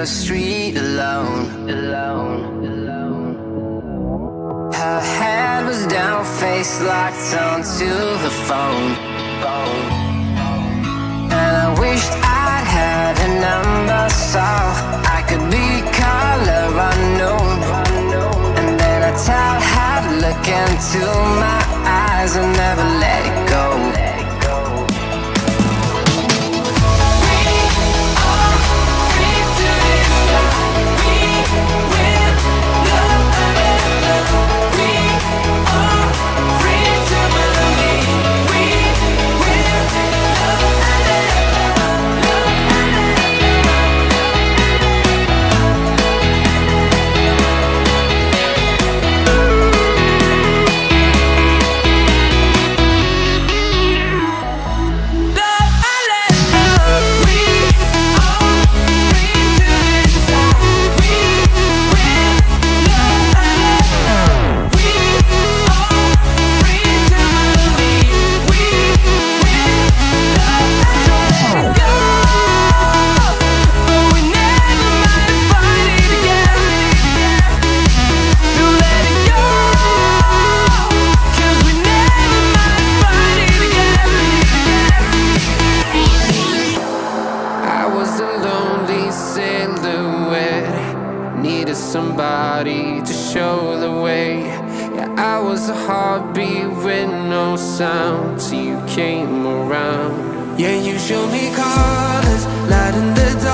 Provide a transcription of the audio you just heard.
the street alone. Her head was down, face locked onto the phone. And I wished I'd had a number so I could be color unknown. And then I tell her to look into my eyes and never let it go. Needed somebody to show the way. Yeah, I was a heartbeat with no sound till you came around. Yeah, you showed me colors, light in the dark.